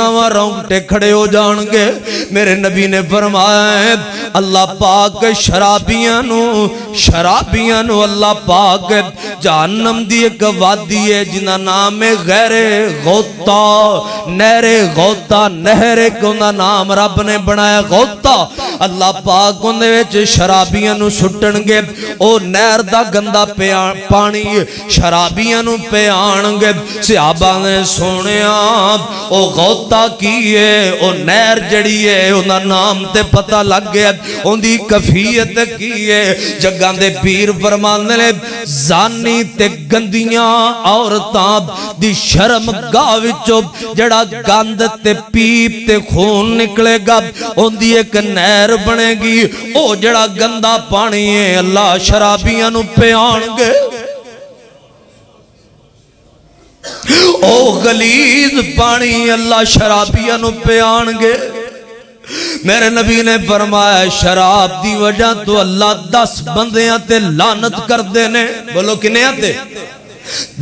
دسنا رونگٹے کھڑے ہو جان گے۔ میرے نبی نے فرمایا اللہ پاک شرابیاں نو اللہ پاک جہنم دی ایک وادی ہے جنہ نام ہے غیر غوطہ، نہر غوطہ، نہر کوندا نام رب نے بنایا غوطہ۔ اللہ پاک اندے وچ شرابیاں نو سٹن گے، او نہر دا گندا پانی شرابیاں نو پیان گے۔ صحابہ نے سنیا او غوطہ کی ہے، او نہر جڑی ہے انہاں نام تے پتہ لگ گیا، ان دی کفیت کی ہے۔ جگاں دے پیر فرماندے نے زانی تے گندیاں عورتاں دی شرم گاہ وچوں جڑا گند تے پیپ تے خون نکلے گا ان دی ایک نہر بنے گی۔ او جڑا گندا پانی ہے اللہ شرابیاں نو پیان گے، او غلیظ پانی اللہ شرابیاں نو پیان گے۔ میرے نبی نے فرمایا شراب دی وجہ تو اللہ 10 بندیاں تے لعنت کر دینے۔ بولو کنے آتے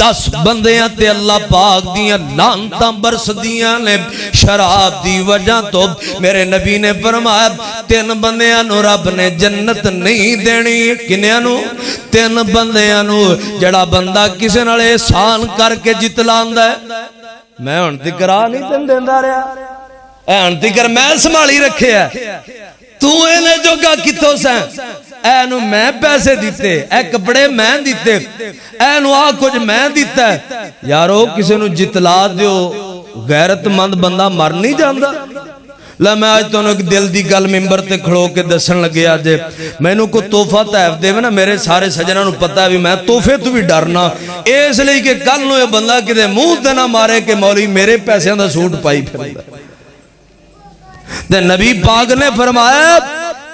10 بندیاں تے اللہ پاک دیاں لعنتاں برس دیاں نے شراب دی وجہ تو۔ میرے نبی نے فرمایا 3 بندیاں نو رب نے جنت نہیں دینی۔ کنیاں نو 3 بندیاں نو، جڑا بندہ کسے نال احسان کر کے جتلاندا ہے۔ میں ہن تکرا نہیں تن دیندا رہیا، این تکر میں سنبھالی رکھے ہے، تو اینے جوگا کتوں سیں، اینو میں پیسے دیتے، اے کپڑے میں دیتے، اینو آ کچھ میں دیتا ہے۔ یارو کسی نو جتلا دیو، غیرت مند بندہ مر نہیں جاندہ۔ لے میں آج تو ایک دل دی گل ممبر تے کھڑو کے دسن لگے آجے میں نو کو توفہ تحف دے نا، میرے سارے سجنہ نو پتہ ہے بھی میں توفے تو بھی ڈرنا اس لئے کہ کل نو یہ بندہ کدے منہ تے نہ مارے کہ مولوی میرے پیسے دا سوٹ پائی پھردا۔ نبی پاک نے فرمایا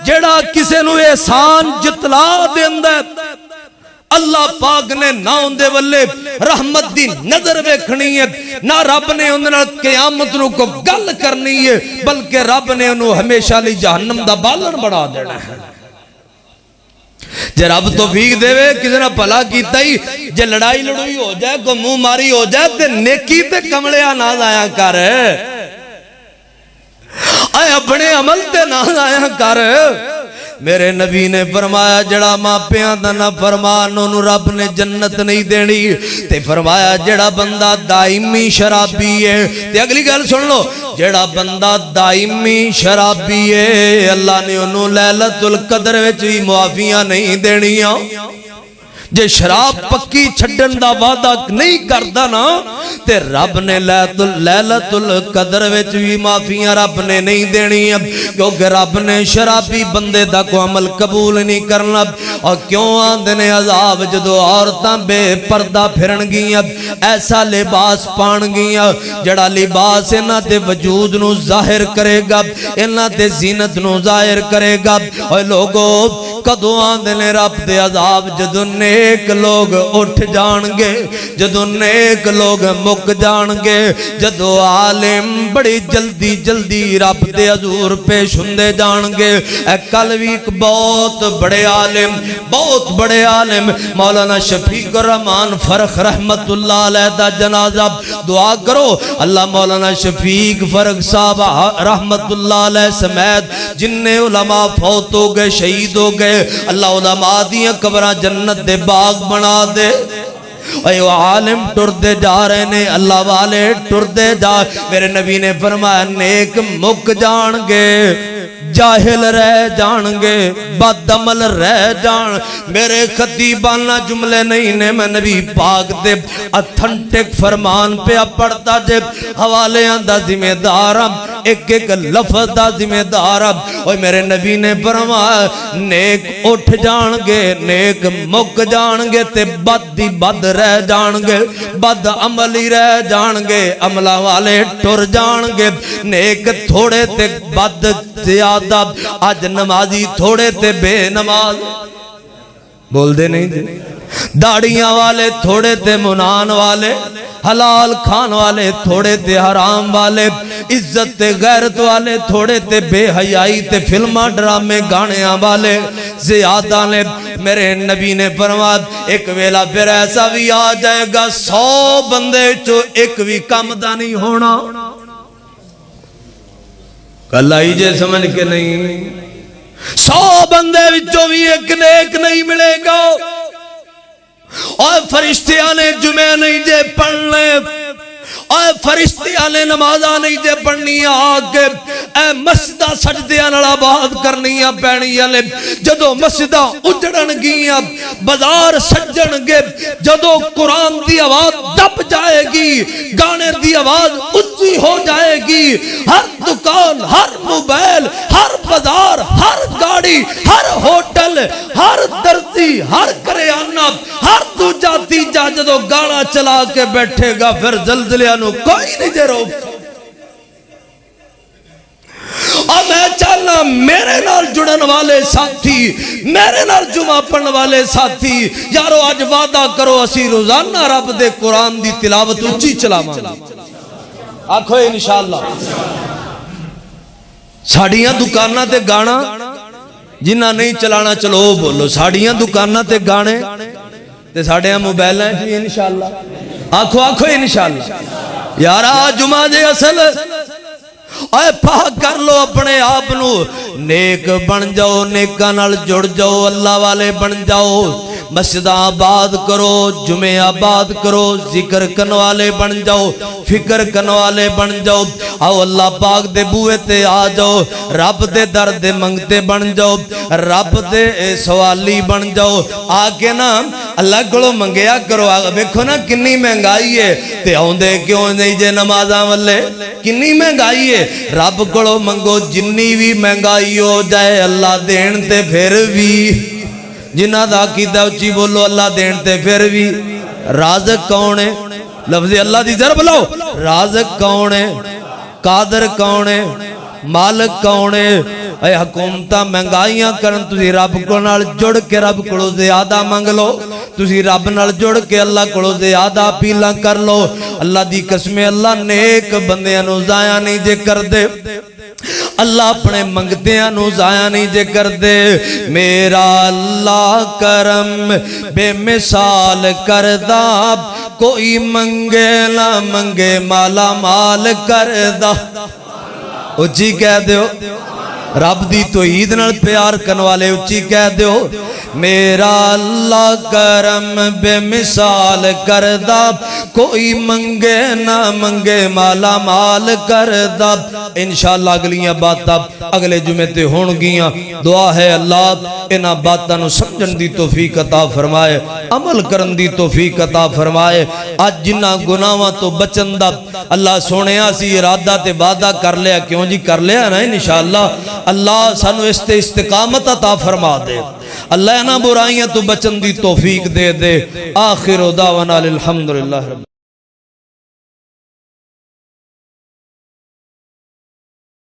جڑا کسے نو احسان جتلا دیندہ اللہ پاک نے نہ اندے والے رحمت دی نظر ویکھنی ہے، نہ رب نے اندے قیامت نو کو گل کرنی ہے، بلکہ رب نے انہوں ہمیشہ لی جہنم دا بالن بڑھا دینا ہے۔ جے رب توفیق دے وے کسی نے پلا کیتا ہی، جے لڑائی لڑوئی ہو جائے کو منہ ماری ہو جائے تے نیکی تے کمڑیاں نہ آیا کر، اے اپنے عمل تے نہ آیا کر۔ میرے نبی نے فرمایا جڑا ماں پیاں دا نہ فرمان انہوں رب نے جنت نہیں دینی۔ تے فرمایا جڑا بندہ دائمی شرابی ہے، تے اگلی گل سن لو، جڑا بندہ دائمی شرابی ہے اللہ نے انہوں لیلۃ القدر وچ بھی معافیاں نہیں دینیاں۔ جے شراب پکی چھڑن دا وعدہ نہیں کردہ نا تے رب نے لیلۃ القدر وچ بھی معافیاں رب نے نہیں دینی، کیونکہ رب نے شرابی بندے دا کو عمل قبول نہیں کرنا۔ اور کیوں آندے نے عذاب جدو عورتاں بے پردہ پھرن گیاں، ایسا لباس پان گیاں جڑا لباس انہاں تے وجود نو ظاہر کرے گا، انہاں تے زینت نو ظاہر کرے گا۔ اور لوگو کدو آندے نے رب دے عذاب جدو نیک لوگ اٹھ جان گے، جدو نیک لوگ مک جان گے، جدو عالم بڑی جلدی جلدی رب دے حضور پیش ہوندے جان گے۔ اے کل بھی ایک بہت بڑے عالم مولانا شفیق الرحمان فرخ رحمت اللہ علیہ دا جنازہ دعا کرو اللہ مولانا شفیق فرخ صاحب رحمت اللہ علیہ سمیت جننے علماء فوت ہو گئے شہید ہو گئے، اللہ علماء دیاں قبرہ جنت دے باغ بنا دے۔ اے وہ عالم ٹردے جا رہے نے، اللہ والے ٹردے جا، میرے نبی نے فرمایا نیک مک جان گے، جاہل رہ جان گے، بد عمل رہ جان۔ میرے خطیبانہ جملے نہیں نے، میں نبی پاک دے اتھنٹک فرمان پہ پڑھتا جے حوالے آندہ ذمہ دارم، ایک ایک لفظ دا ذمہ دارم۔ اور میرے نبی نے فرمایا نیک اٹھ جان گے، نیک مک جان گے، تے بد دی بد رہ جان گے، بد عملی رہ جان گے، عملہ والے ٹر جان گے۔ نیک تھوڑے تے بد زیادہ، آج نمازی تھوڑے تے بے نماز، بول دے نہیں دے، داڑیاں والے تھوڑے تے منان والے، حلال کھان والے تھوڑے تے حرام والے، عزت تے غیرت والے تھوڑے تے بے حیائی تے فلمہ ڈرامے گانیاں والے زیادہ نے۔ میرے نبی نے فرمایا ایک ویلا پھر ایسا بھی آ جائے گا 100 بندے چو ایک بھی کم دا نہیں ہونا۔ گل آئی جے سمجھ کے نہیں 100 بندے وچوں بھی ایک نیک نہیں ملے گا اور فرشتیاں نے جمعہ نہیں جے پڑھنے اور فرشتیاں نے نمازاں نہیں جے پڑھنی آگے اے مسجدہ سجدیاں نال آباد کرنیاں پینی والے جدو مسجدہ اجڑن گیاں بازار سجن گے جدو قرآن دی آواز دب جائے گی گانے دی آواز اچھی ہو جائے گی ہر دکان ہر موبائل ہر بازار ہر گاڑی ہر ہوٹل ہر درزی ہر کریانہ ہر دوجا تیجا جدو گانا چلا کے بیٹھے گا پھر زلزلیاں نو کوئی نہیں جے روک اور میں چاہنا میرے نال جڑن والے ساتھی میرے نال جمعہ پڑھن والے ساتھی یارو آج وعدہ کرو اسی روزانہ رب دے قرآن دی تلاوت اچھی چلاواں آکھو انشاءاللہ ساڑیاں دکانہ تے گانا جنہ نہیں چلانا چلو بولو ساڑیاں دکانہ تے گانے تے ساڑیاں موبائل ہیں جی انشاءاللہ آکھو آکھو انشاءاللہ یارا جمعہ دے اصل اے پاک کر لو اپنے آپنو نیک بن جاؤ نیکاں نال جڑ جاؤ اللہ والے بن جاؤ مسجد آباد کرو جمعہ آباد کرو ذکر کرنے والے بن جاؤ فکر کرنے والے بن جاؤ آؤ اللہ پاک دے بوئے تے آ جاؤ رب دے درد منگتے بن جاؤ رب دے سوالی بن جاؤ آکے نا اللہ کلو منگیا کرو بیکھو نا کنی مہنگائی ہے تے آؤں دے کیوں نہیں جے نمازاں والے کنی مہنگائی ہے رب کلو منگو جنی بھی مہنگائی ہو جائے اللہ دین تے پھر بھی جنہ دا عقیدہ اچھی بولو اللہ دین تے پھر بھی رازق کون ہے لفظ اللہ دی ضرب لو رازق کون ہے قادر کون ہے مالک کون ہے اے حکومتہ مہنگائیاں کرن تسی رب کو نال جڑ کے رب کو زیادہ مانگ لو تسی رب نال جڑ کے اللہ کو زیادہ پیلا کر لو اللہ دی قسم اللہ نیک بندیاں نو ضائع نہیں جے کر دے اللہ اپنے منگتیاں نو ضائع نہیں جے کر دے میرا اللہ کرم بے مثال کردہ کوئی منگے نہ منگے مالا مال کردہ اچھی کہہ دیو رب دی توحید نال پیار کرنے والے اچھی کہہ دیو میرا اللہ کرم بے مثال کردہ کوئی منگے نہ منگے مالا مال کردہ انشاءاللہ اگلیاں باتاں اگلے جمعے تے ہون گیاں دعا ہے اللہ انہاں باتاں نو سمجھن دی توفیق عطا فرمائے عمل کرن دی توفیق عطا فرمائے آج جنہ گناہاں تو بچن دا اللہ سونیا سی ارادہ تے وعدہ کر لیا کیوں جی کر لیا نا انشاءاللہ اللہ سانو استقامت عطا فرما دے اللہ انہاں برائیاں تو بچن دی توفیق دے دے آخر دعوانا الحمدللہ رب